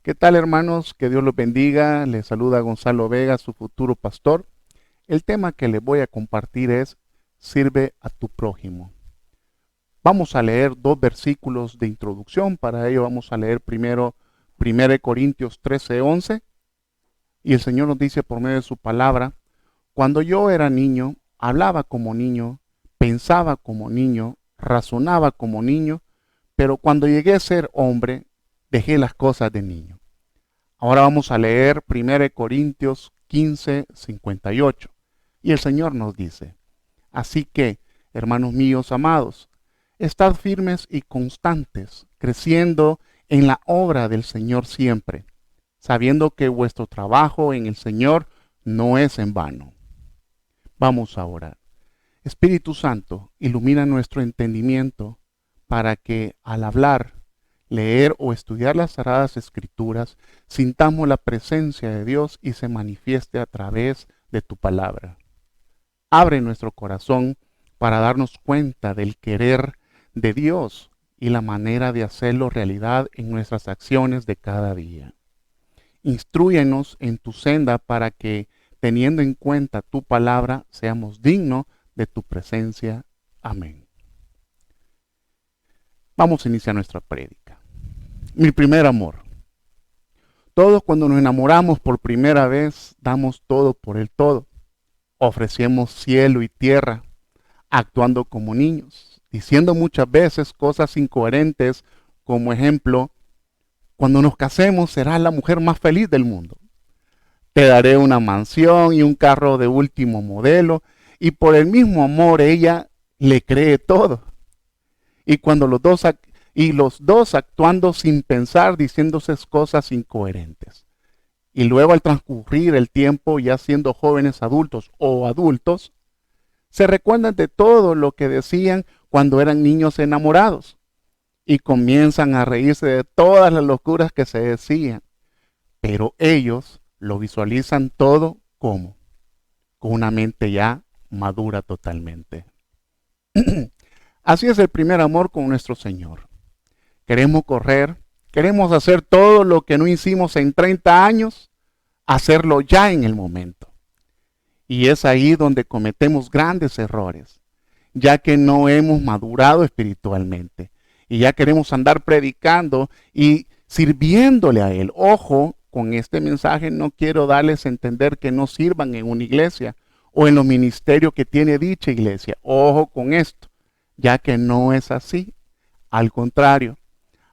¿Qué tal, hermanos? Que Dios los bendiga. Les saluda Gonzalo Vega, su futuro pastor. El tema que les voy a compartir es sirve a tu prójimo. Vamos a leer dos versículos de introducción. Para ello vamos a leer primero 1 Corintios 13:11. Y el Señor nos dice por medio de su palabra: cuando yo era niño, hablaba como niño, pensaba como niño, razonaba como niño, pero cuando llegué a ser hombre, dejé las cosas de niño. Ahora vamos a leer 1 Corintios 15:58. Y el Señor nos dice: así que, hermanos míos amados, estad firmes y constantes, creciendo en la obra del Señor siempre, sabiendo que vuestro trabajo en el Señor no es en vano. Vamos a orar. Espíritu Santo, ilumina nuestro entendimiento para que al hablar, leer o estudiar las Sagradas Escrituras, sintamos la presencia de Dios y se manifieste a través de tu palabra. Abre nuestro corazón para darnos cuenta del querer de Dios y la manera de hacerlo realidad en nuestras acciones de cada día. Instrúyenos en tu senda para que, teniendo en cuenta tu palabra, seamos dignos de tu presencia. Amén. Vamos a iniciar nuestra prédica. Mi primer amor. Todos cuando nos enamoramos por primera vez, damos todo por el todo. Ofrecemos cielo y tierra, actuando como niños, diciendo muchas veces cosas incoherentes, como ejemplo: cuando nos casemos serás la mujer más feliz del mundo. Te daré una mansión y un carro de último modelo, y por el mismo amor ella le cree todo. Y cuando los dos actuando sin pensar, diciéndose cosas incoherentes. Y luego al transcurrir el tiempo, ya siendo jóvenes adultos o adultos, se recuerdan de todo lo que decían cuando eran niños enamorados y comienzan a reírse de todas las locuras que se decían. Pero ellos lo visualizan todo como con una mente ya madura totalmente. Así es el primer amor con nuestro Señor. Queremos correr, queremos hacer todo lo que no hicimos en 30 años, hacerlo ya en el momento. Y es ahí donde cometemos grandes errores, ya que no hemos madurado espiritualmente. Y ya queremos andar predicando y sirviéndole a Él. Ojo, con este mensaje no quiero darles a entender que no sirvan en una iglesia o en los ministerios que tiene dicha iglesia. Ojo con esto, ya que no es así. Al contrario,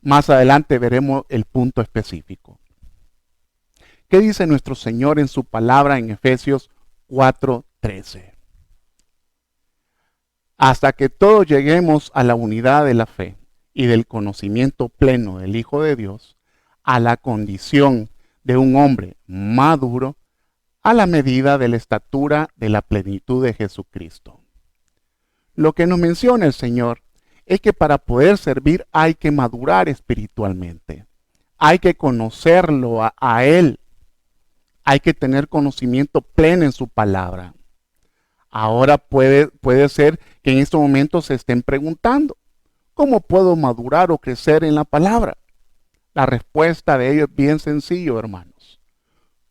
más adelante veremos el punto específico. ¿Qué dice nuestro Señor en su palabra en Efesios 4:13? Hasta que todos lleguemos a la unidad de la fe y del conocimiento pleno del Hijo de Dios, a la condición de un hombre maduro, a la medida de la estatura de la plenitud de Jesucristo. Lo que nos menciona el Señor es que para poder servir hay que madurar espiritualmente. Hay que conocerlo a Él. Hay que tener conocimiento pleno en su palabra. Ahora puede ser que en estos momentos se estén preguntando: ¿cómo puedo madurar o crecer en la palabra? La respuesta de ello es bien sencillo, hermanos.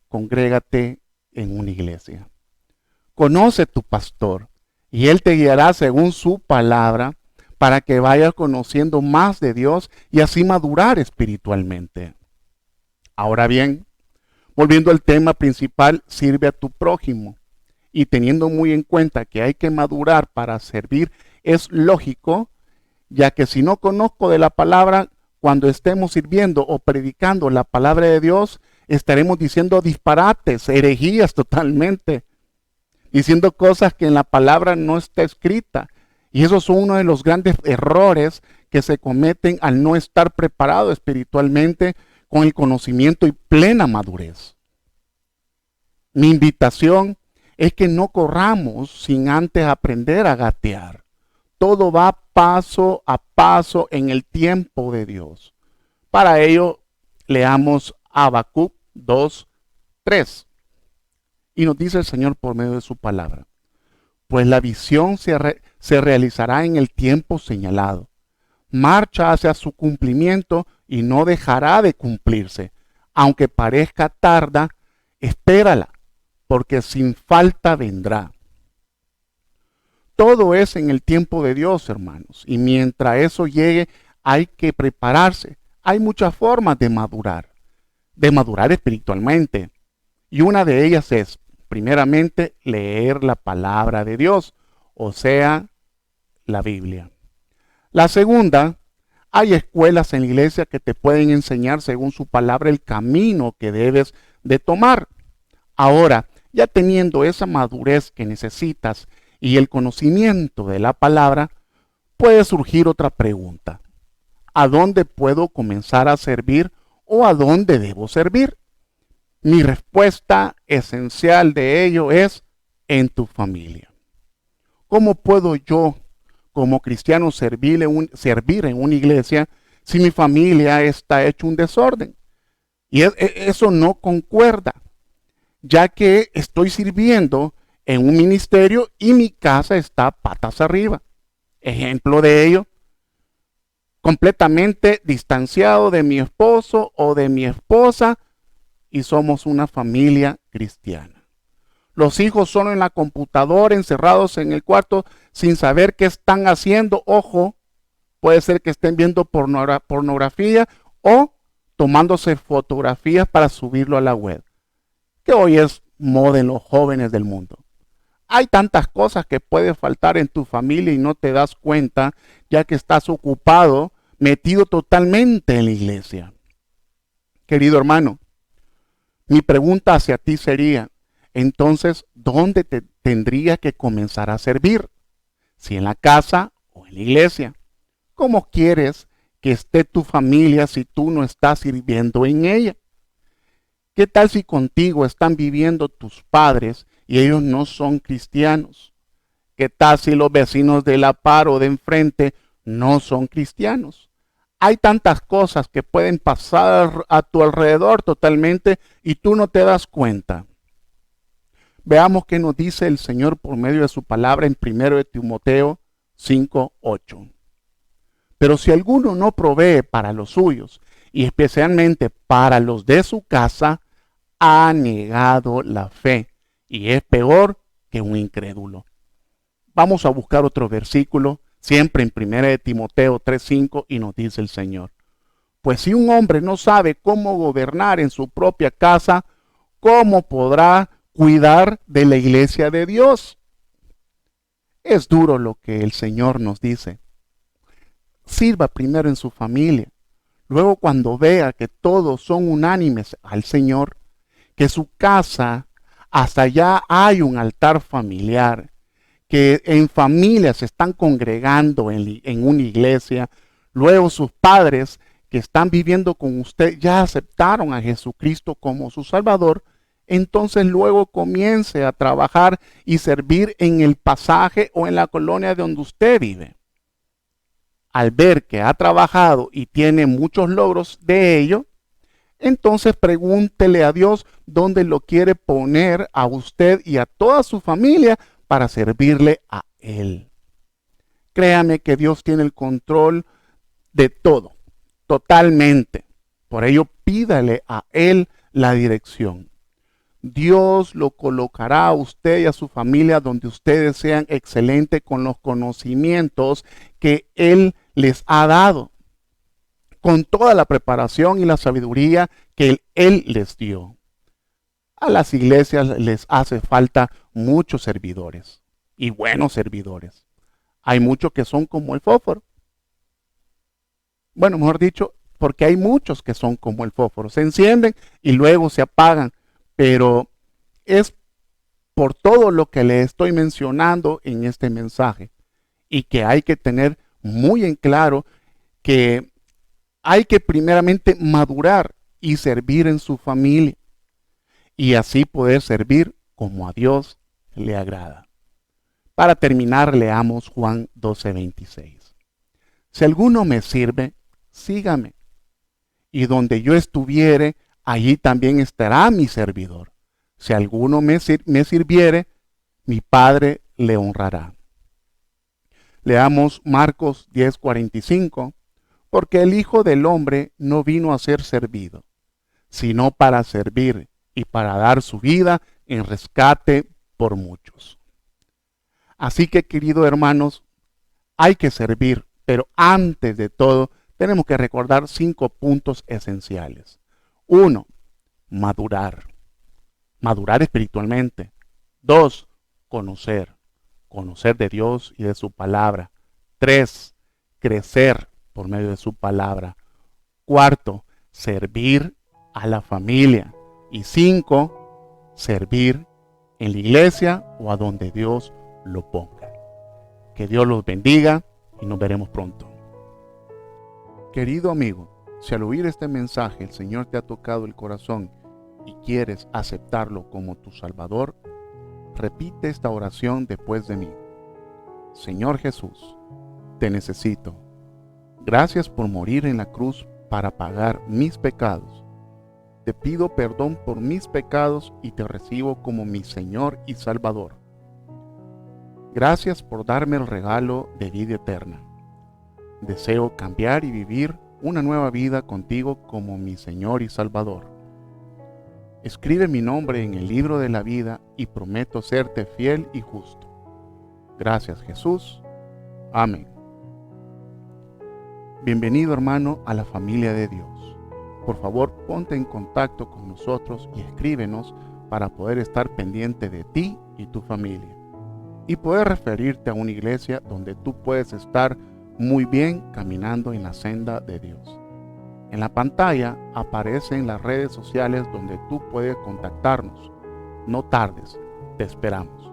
Congrégate en una iglesia. Conoce tu pastor y él te guiará según su palabra para que vayas conociendo más de Dios y así madurar espiritualmente. Ahora bien, volviendo al tema principal, sirve a tu prójimo. Y teniendo muy en cuenta que hay que madurar para servir, es lógico, ya que si no conozco de la palabra, cuando estemos sirviendo o predicando la palabra de Dios, estaremos diciendo disparates, herejías totalmente, diciendo cosas que en la palabra no está escrita. Y esos son uno de los grandes errores que se cometen al no estar preparado espiritualmente con el conocimiento y plena madurez. Mi invitación es que no corramos sin antes aprender a gatear. Todo va paso a paso en el tiempo de Dios. Para ello, leamos Habacuc 2:3. Y nos dice el Señor por medio de su palabra: pues la visión se realizará en el tiempo señalado. Marcha hacia su cumplimiento y no dejará de cumplirse, Aunque parezca tarda, espérala, porque sin falta vendrá. Todo es en el tiempo de Dios, hermanos, y mientras eso llegue hay que prepararse. Hay muchas formas de madurar espiritualmente, y una de ellas es, primeramente, leer la palabra de Dios, o sea, la Biblia. La segunda, hay escuelas en la iglesia que te pueden enseñar según su palabra el camino que debes de tomar. Ahora, ya teniendo esa madurez que necesitas y el conocimiento de la palabra, puede surgir otra pregunta. ¿A dónde puedo comenzar a servir o a dónde debo servir? Mi respuesta esencial de ello es en tu familia. ¿Cómo puedo yo, como cristiano, servir en una iglesia si mi familia está hecho un desorden? Y eso no concuerda, ya que estoy sirviendo en un ministerio y mi casa está patas arriba. Ejemplo de ello, completamente distanciado de mi esposo o de mi esposa, y somos una familia cristiana. Los hijos solo en la computadora, encerrados en el cuarto, sin saber qué están haciendo. Ojo, puede ser que estén viendo pornografía o tomándose fotografías para subirlo a la web, que hoy es moda en los jóvenes del mundo. Hay tantas cosas que puede faltar en tu familia y no te das cuenta, ya que estás ocupado, metido totalmente en la iglesia. Querido hermano, mi pregunta hacia ti sería, entonces, ¿dónde te tendría que comenzar a servir? ¿Si en la casa o en la iglesia? ¿Cómo quieres que esté tu familia si tú no estás sirviendo en ella? ¿Qué tal si contigo están viviendo tus padres y ellos no son cristianos? ¿Qué tal si los vecinos de la par o de enfrente no son cristianos? Hay tantas cosas que pueden pasar a tu alrededor totalmente y tú no te das cuenta. Veamos qué nos dice el Señor por medio de su palabra en 1 de Timoteo 5:8. Pero si alguno no provee para los suyos, y especialmente para los de su casa, ha negado la fe y es peor que un incrédulo. Vamos a buscar otro versículo, siempre en 1 de Timoteo 3:5, y nos dice el Señor: pues si un hombre no sabe cómo gobernar en su propia casa, ¿cómo podrá cuidar de la iglesia de Dios? Es duro lo que el Señor nos dice. Sirva primero en su familia. Luego, cuando vea que todos son unánimes al Señor, que su casa, hasta allá hay un altar familiar, que en familia se están congregando en una iglesia, luego sus padres que están viviendo con usted ya aceptaron a Jesucristo como su Salvador, entonces luego comience a trabajar y servir en el pasaje o en la colonia donde usted vive. Al ver que ha trabajado y tiene muchos logros de ello, entonces pregúntele a Dios dónde lo quiere poner a usted y a toda su familia para servirle a Él. Créame que Dios tiene el control de todo, totalmente. Por ello, pídale a Él la dirección. Dios lo colocará a usted y a su familia donde ustedes sean excelentes con los conocimientos que Él les ha dado, con toda la preparación y la sabiduría que Él les dio. A las iglesias les hace falta muchos servidores y buenos servidores. Hay muchos que son como el fósforo. Bueno, mejor dicho, porque hay muchos que son como el fósforo. Se encienden y luego se apagan. Pero es por todo lo que le estoy mencionando en este mensaje. Y que hay que tener muy en claro que hay que primeramente madurar y servir en su familia. Y así poder servir como a Dios le agrada. Para terminar, leamos Juan 12:26. Si alguno me sirve, sígame. Y donde yo estuviere, allí también estará mi servidor. Si alguno me sirviere, mi Padre le honrará. Leamos Marcos 10:45. Porque el Hijo del Hombre no vino a ser servido, sino para servir y para dar su vida en rescate por muchos. Así que, queridos hermanos, hay que servir, pero antes de todo tenemos que recordar 5 puntos esenciales. 1. Madurar. Madurar espiritualmente. 2. Conocer. Conocer de Dios y de su palabra. 3. Crecer por medio de su palabra. 4. Servir a la familia. Y 5. Servir en la iglesia o a donde Dios lo ponga. Que Dios los bendiga y nos veremos pronto. Querido amigo, si al oír este mensaje el Señor te ha tocado el corazón y quieres aceptarlo como tu Salvador, repite esta oración después de mí. Señor Jesús, te necesito. Gracias por morir en la cruz para pagar mis pecados. Te pido perdón por mis pecados y te recibo como mi Señor y Salvador. Gracias por darme el regalo de vida eterna. Deseo cambiar y vivir una nueva vida contigo como mi Señor y Salvador. Escribe mi nombre en el libro de la vida y prometo serte fiel y justo. Gracias, Jesús. Amén. Bienvenido, hermano, a la familia de Dios. Por favor, ponte en contacto con nosotros y escríbenos para poder estar pendiente de ti y tu familia, y poder referirte a una iglesia donde tú puedes estar muy bien caminando en la senda de Dios. En la pantalla aparecen las redes sociales donde tú puedes contactarnos. No tardes, te esperamos.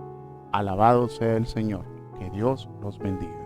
Alabado sea el Señor. Que Dios los bendiga.